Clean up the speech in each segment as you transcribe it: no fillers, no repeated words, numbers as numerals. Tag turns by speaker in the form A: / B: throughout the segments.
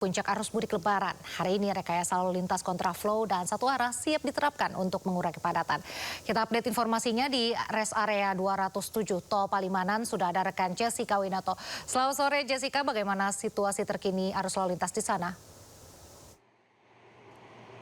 A: Puncak arus mudik lebaran. Hari ini rekayasa lalu lintas kontraflow dan satu arah siap diterapkan untuk mengurai kepadatan. Kita update informasinya di rest area 207 Tol Palimanan. Sudah ada rekan Jessica Winoto. Selamat sore Jessica, bagaimana situasi terkini arus lalu lintas di sana?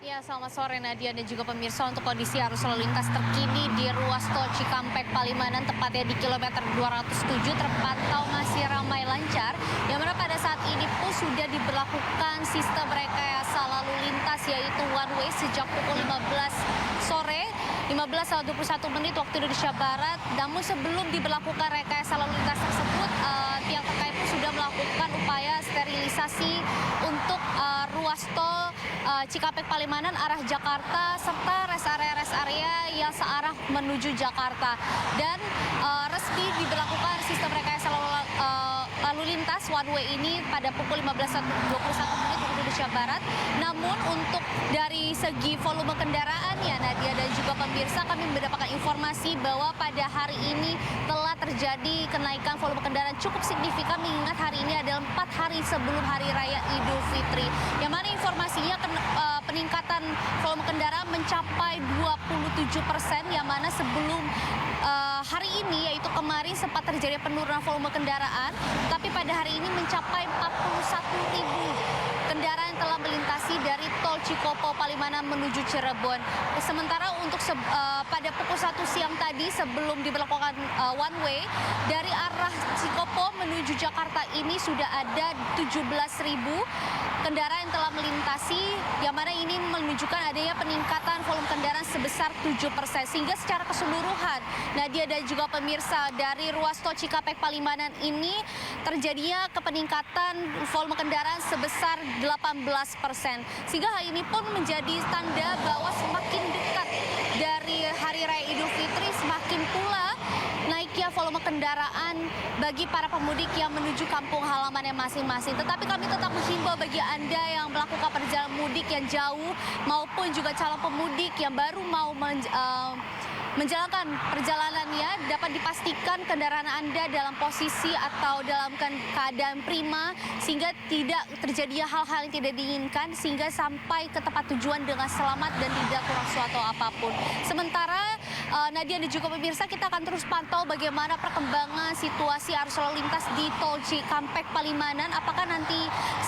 B: Ya, selamat sore Nadia dan juga pemirsa. Untuk kondisi arus lalu lintas terkini di ruas tol Cikampek Palimanan, tepatnya di kilometer 207 terpantau masih ramai lancar. Yang mana pada saat ini pun sudah diberlakukan sistem rekayasa lalu lintas yaitu one way sejak pukul 15 sore 15:21 waktu Indonesia Barat. Namun sebelum diberlakukan rekayasa lalu lintas tersebut, pihak terkait pun sudah melakukan upaya sterilisasi untuk ruas tol Cikampek Palimanan arah Jakarta serta rest area yang searah menuju Jakarta. Dan resmi diberlakukan sistem rekayasa lalu lintas one way ini pada pukul 15:21 waktu Indonesia Barat. Namun untuk dari segi volume kendaraannya, Nadia dan juga pemirsa, kami mendapatkan informasi bahwa pada hari ini telah terjadi kenaikan volume kendaraan cukup signifikan, mengingat hari ini adalah 4 hari sebelum Hari Raya Idul Fitri. Yang mana informasinya peningkatan volume kendaraan mencapai 27%, yang mana sebelum hari ini yaitu kemarin sempat terjadi penurunan volume kendaraan, tapi pada hari ini mencapai 41.000 kendaraan yang telah melintasi dari tol Cikopo Palimanan menuju Cirebon. Sementara untuk pada pukul 1 siang tadi sebelum diberlakukan one way dari arah Cikopo menuju Jakarta ini sudah ada 17.000 kendaraan yang telah melintasi, yang mana ini menunjukkan adanya peningkatan volume kendaraan sebesar 7%. Sehingga secara keseluruhan, Nadia dan juga pemirsa, dari ruas tol Cikampek Palimanan ini terjadinya kepeningkatan volume kendaraan sebesar 18%. Sehingga hal ini pun menjadi tanda bahwa semakin dekat dari Hari Raya Idul Fitri, semakin pula naiknya volume kendaraan bagi para pemudik yang menuju kampung halamannya masing-masing. Tetapi kami tetap menghimbau bagi Anda yang melakukan perjalanan mudik yang jauh maupun juga calon pemudik yang baru mau menjalankan perjalanannya, dapat dipastikan kendaraan Anda dalam posisi atau dalam keadaan prima sehingga tidak terjadi hal-hal yang tidak diinginkan, sehingga sampai ke tempat tujuan dengan selamat dan tidak kurang suatu apapun. Sementara Nadia dan juga pemirsa, kita akan terus pantau bagaimana perkembangan situasi arus lalu lintas di tol Cikampek Palimanan. Apakah nanti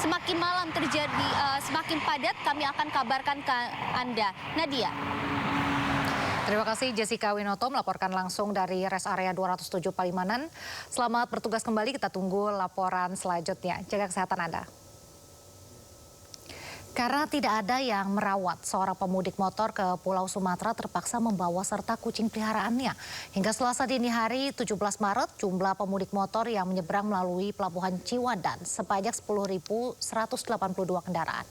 B: semakin malam terjadi semakin padat, kami akan kabarkan ke Anda. Nadia.
A: Terima kasih Jessica Winoto melaporkan langsung dari rest area 207 Palimanan. Selamat bertugas kembali, kita tunggu laporan selanjutnya. Jaga kesehatan Anda. Karena tidak ada yang merawat, seorang pemudik motor ke Pulau Sumatera terpaksa membawa serta kucing peliharaannya. Hingga Selasa dini hari 17 Maret, jumlah pemudik motor yang menyeberang melalui Pelabuhan Ciwandan sebanyak 10.182 kendaraan.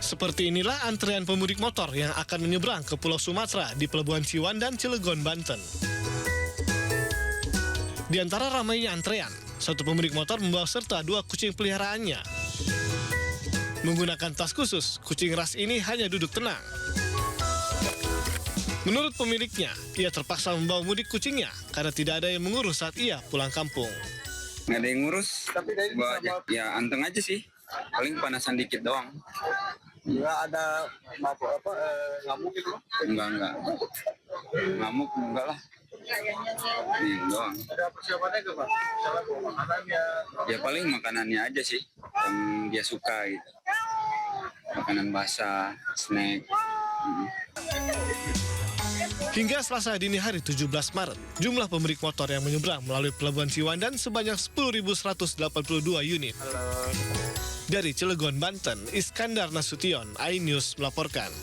C: Seperti inilah antrean pemudik motor yang akan menyeberang ke Pulau Sumatera di Pelabuhan Ciwandan, Cilegon, Banten. Di antara ramainya antrean, satu pemudik motor membawa serta 2 kucing peliharaannya. Menggunakan tas khusus, kucing ras ini hanya duduk tenang. Menurut pemiliknya, ia terpaksa membawa mudik kucingnya karena tidak ada yang mengurus saat ia pulang kampung.
D: Nggak ada yang ngurus, bawa aja. Ya anteng aja sih, paling panasan dikit doang.
E: Enggak ada ngamuk gitu?
D: Enggak. Ngamuk enggak lah. Ini doang.
E: Ada persiapannya ke Pak? Misalnya bawa makanannya?
D: Ya paling makanannya aja sih, yang dia suka gitu. Makanan basah, snack.
C: Hingga Selasa dini hari 17 Maret, jumlah pemudik motor yang menyeberang melalui Pelabuhan Ciwandan sebanyak 10.182 unit. Dari Cilegon, Banten, Iskandar Nasution, iNews melaporkan.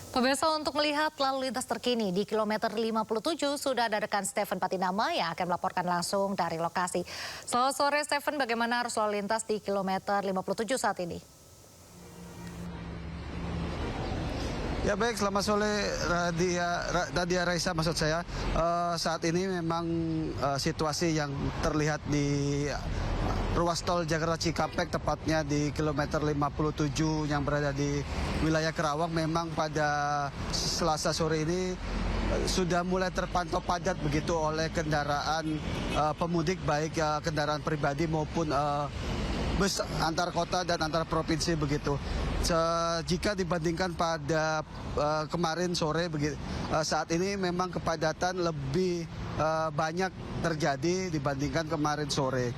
A: Pemirsa, untuk melihat lalu lintas terkini di kilometer 57 sudah ada rekan Stephen Patinama yang akan melaporkan langsung dari lokasi. Selamat sore Stephen, bagaimana arus lalu lintas di kilometer 57 saat ini?
E: Ya baik, selamat sore Nadia Raisa maksud saya. Saat ini memang situasi yang terlihat di ruas tol Jakarta Cikampek, tepatnya di kilometer 57 yang berada di wilayah Kerawang, memang pada Selasa sore ini sudah mulai terpantau padat begitu oleh kendaraan pemudik, baik kendaraan pribadi maupun bus antar kota dan antar provinsi begitu. Jika dibandingkan pada kemarin sore, saat ini memang kepadatan lebih banyak terjadi dibandingkan kemarin sore.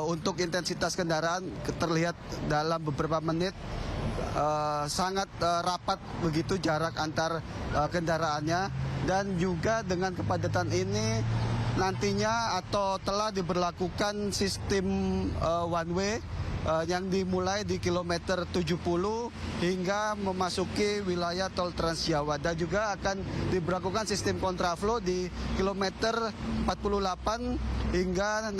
E: Untuk intensitas kendaraan terlihat dalam beberapa menit sangat rapat begitu jarak antar kendaraannya, dan juga dengan kepadatan ini nantinya atau telah diberlakukan sistem one way yang dimulai di kilometer 70 hingga memasuki wilayah tol Trans Jawa, dan juga akan diberlakukan sistem kontraflow di kilometer 48 hingga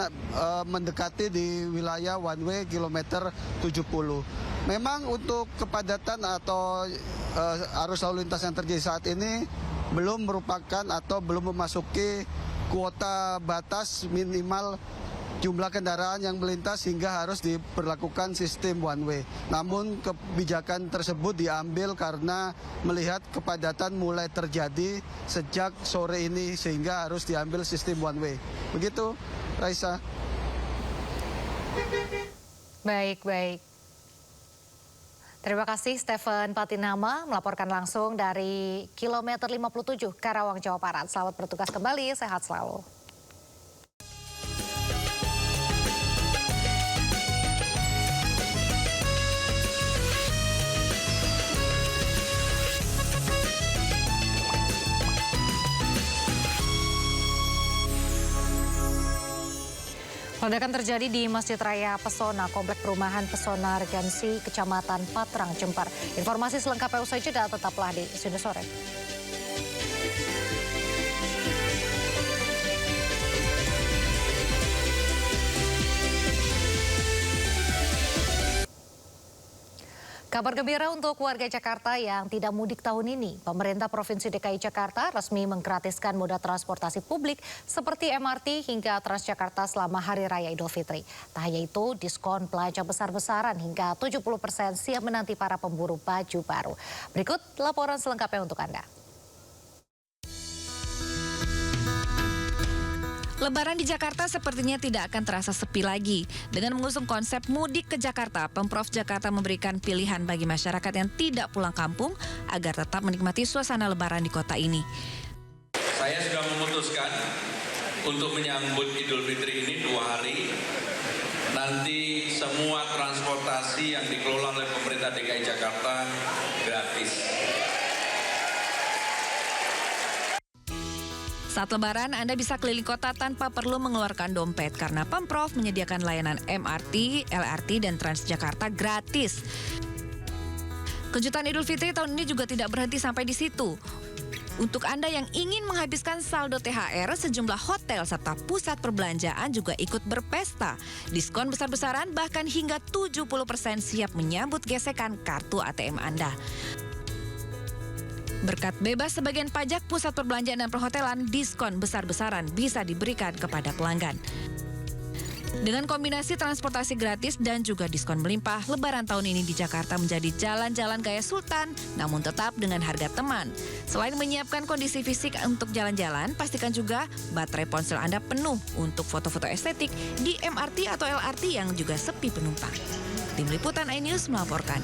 E: mendekati di wilayah one way kilometer 70. Memang untuk kepadatan atau arus lalu lintas yang terjadi saat ini belum merupakan atau belum memasuki kuota batas minimal jumlah kendaraan yang melintas hingga harus diberlakukan sistem one way. Namun kebijakan tersebut diambil karena melihat kepadatan mulai terjadi sejak sore ini sehingga harus diambil sistem one way. Begitu, Raisa.
A: Baik. Terima kasih Stephen Patinama melaporkan langsung dari kilometer 57 Karawang, Jawa Barat. Selamat bertugas kembali, sehat selalu. Ledakan terjadi di Masjid Raya Pesona, Komplek Perumahan Pesona Regensi, Kecamatan Patrang, Jember. Informasi selengkapnya usai jeda, tetaplah di Sini Sore. Kabar gembira untuk warga Jakarta yang tidak mudik tahun ini. Pemerintah Provinsi DKI Jakarta resmi menggratiskan moda transportasi publik seperti MRT hingga Transjakarta selama Hari Raya Idul Fitri. Tak hanya itu, diskon belanja besar-besaran hingga 70% siap menanti para pemburu baju baru. Berikut laporan selengkapnya untuk Anda.
F: Lebaran di Jakarta sepertinya tidak akan terasa sepi lagi. Dengan mengusung konsep mudik ke Jakarta, Pemprov Jakarta memberikan pilihan bagi masyarakat yang tidak pulang kampung agar tetap menikmati suasana Lebaran di kota ini.
G: Saya sudah memutuskan untuk menyambut Idul Fitri ini 2 hari. Nanti semua transportasi yang dikelola oleh pemerintah DKI Jakarta gratis.
F: Saat Lebaran, Anda bisa keliling kota tanpa perlu mengeluarkan dompet karena Pemprov menyediakan layanan MRT, LRT, dan Transjakarta gratis. Kejutan Idul Fitri tahun ini juga tidak berhenti sampai di situ. Untuk Anda yang ingin menghabiskan saldo THR, sejumlah hotel serta pusat perbelanjaan juga ikut berpesta. Diskon besar-besaran bahkan hingga 70% siap menyambut gesekan kartu ATM Anda. Berkat bebas sebagian pajak, pusat perbelanjaan dan perhotelan, diskon besar-besaran bisa diberikan kepada pelanggan. Dengan kombinasi transportasi gratis dan juga diskon melimpah, Lebaran tahun ini di Jakarta menjadi jalan-jalan gaya sultan, namun tetap dengan harga teman. Selain menyiapkan kondisi fisik untuk jalan-jalan, pastikan juga baterai ponsel Anda penuh untuk foto-foto estetik di MRT atau LRT yang juga sepi penumpang. Tim Liputan iNews melaporkan.